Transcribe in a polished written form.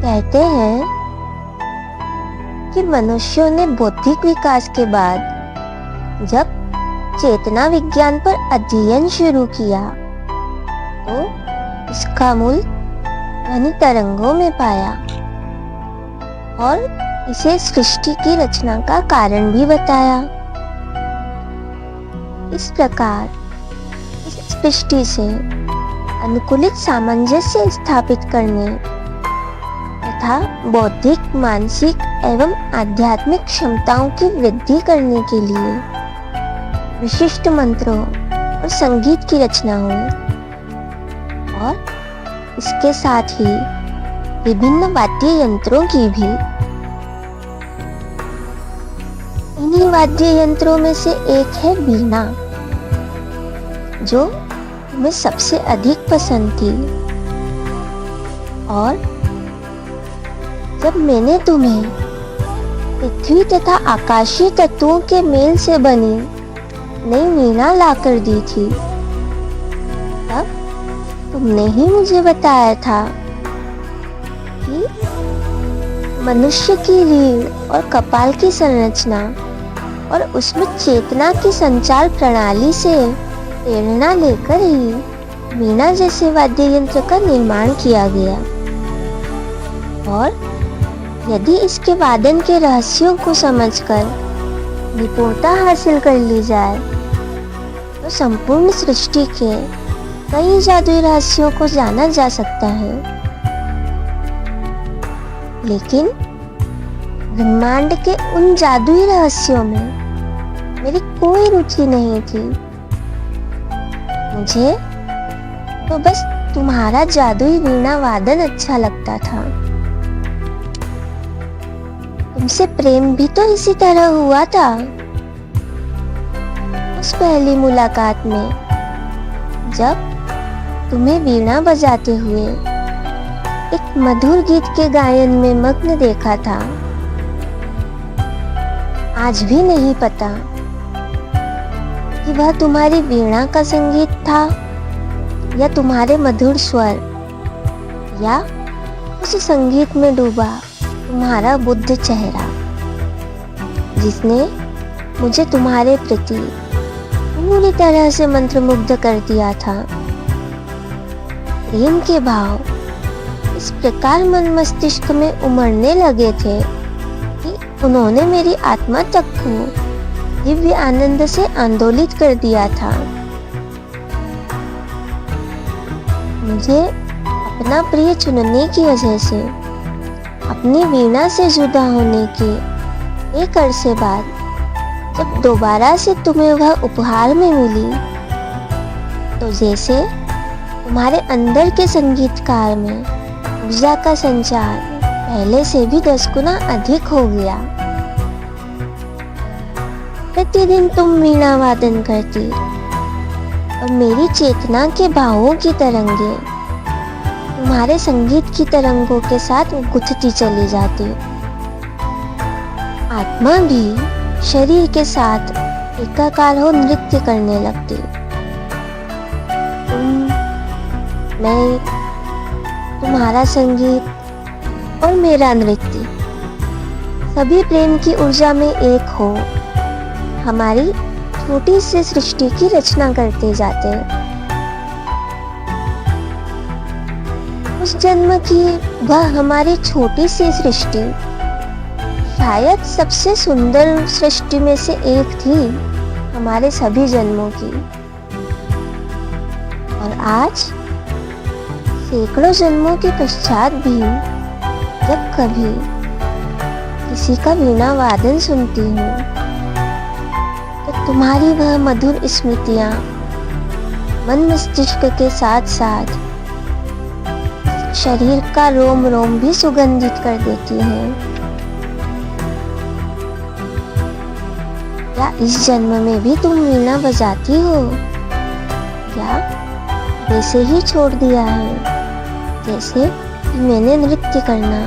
कहते हैं कि मनुष्यों ने बौद्धिक विकास के बाद जब चेतना विज्ञान पर अध्ययन शुरू किया तो इसका मूल ध्वनि तरंगों में पाया और इसे सृष्टि की रचना का कारण भी बताया। इस प्रकार इस सृष्टि से अनुकूलित सामंजस्य स्थापित करने तथा बौद्धिक, मानसिक एवं आध्यात्मिक क्षमताओं की वृद्धि करने के लिए विशिष्ट मंत्रों और संगीत की रचना हुई और इसके साथ ही विभिन्न वाद्य यंत्रों की भी। इन्हीं वाद्य यंत्रों में से एक है वीणा, जो तुम्हें सबसे अधिक पसंद थी। और जब मैंने तुम्हें पृथ्वी तथा आकाशीय तत्वों के मेल से बनी नई वीणा लाकर दी थी, तब तुमने ही मुझे बताया था कि मनुष्य की रीढ़ और कपाल की संरचना और उसमें चेतना की संचार प्रणाली से प्रेरणा लेकर ही वीणा जैसे वाद्य यंत्र का निर्माण किया गया। और यदि इसके वादन के रहस्यों को समझकर निपुणता हासिल कर ली जाए तो संपूर्ण सृष्टि के कई जादुई रहस्यों को जाना जा सकता है। लेकिन ब्रह्मांड के उन जादुई रहस्यों में मेरी कोई रुचि नहीं थी। मुझे तो बस तुम्हारा जादुई वीणा वादन अच्छा लगता था। तुमसे प्रेम भी तो इसी तरह हुआ था। उस पहली मुलाकात में जब तुम्हें वीणा बजाते हुए एक मधुर गीत के गायन में मग्न देखा था। आज भी नहीं पता कि वह तुम्हारी वीणा का संगीत था या तुम्हारे मधुर स्वर या उस संगीत में डूबा तुम्हारा बुद्ध चेहरा, जिसने मुझे तुम्हारे प्रति पूरी तरह से मंत्रमुग्ध कर दिया था। प्रेम के भाव इस प्रकार मन मस्तिष्क में उमड़ने लगे थे कि उन्होंने मेरी आत्मा तक को दिव्य आनंद से आंदोलित कर दिया था। मुझे अपना प्रिय चुनने की वजह से अपनी वीणा से जुदा होने के एक अरसे बाद जब दोबारा से तुम्हें वह उपहार में मिली, तो जैसे तुम्हारे अंदर के संगीतकार में ऊर्जा का संचार पहले से भी 10 गुना अधिक हो गया। प्रतिदिन तुम वीणा वादन करती और मेरी चेतना के भावों की तरंगे तुम्हारे संगीत की तरंगों के साथ गुथती चली जाती। आत्मा भी शरीर के साथ एकाकार हो नृत्य करने लगती। मैं, तुम्हारा संगीत और मेरा नृत्य सभी प्रेम की ऊर्जा में एक हो हमारी छोटी सी सृष्टि की रचना करते जाते। उस जन्म की वह हमारी छोटी सी सृष्टि शायद सबसे सुंदर सृष्टि में से एक थी हमारे सभी जन्मों की। और आज सैकड़ों जन्मों के पश्चात भी जब कभी किसी का वीणा वादन सुनती हूँ तो तुम्हारी वह मधुर स्मृतियाँ मन मस्तिष्क के साथ साथ शरीर का रोम रोम भी सुगंधित कर देती है। क्या इस जन्म में भी तुम वीणा बजाती हो या वैसे ही छोड़ दिया है जैसे कि मैंने नृत्य करना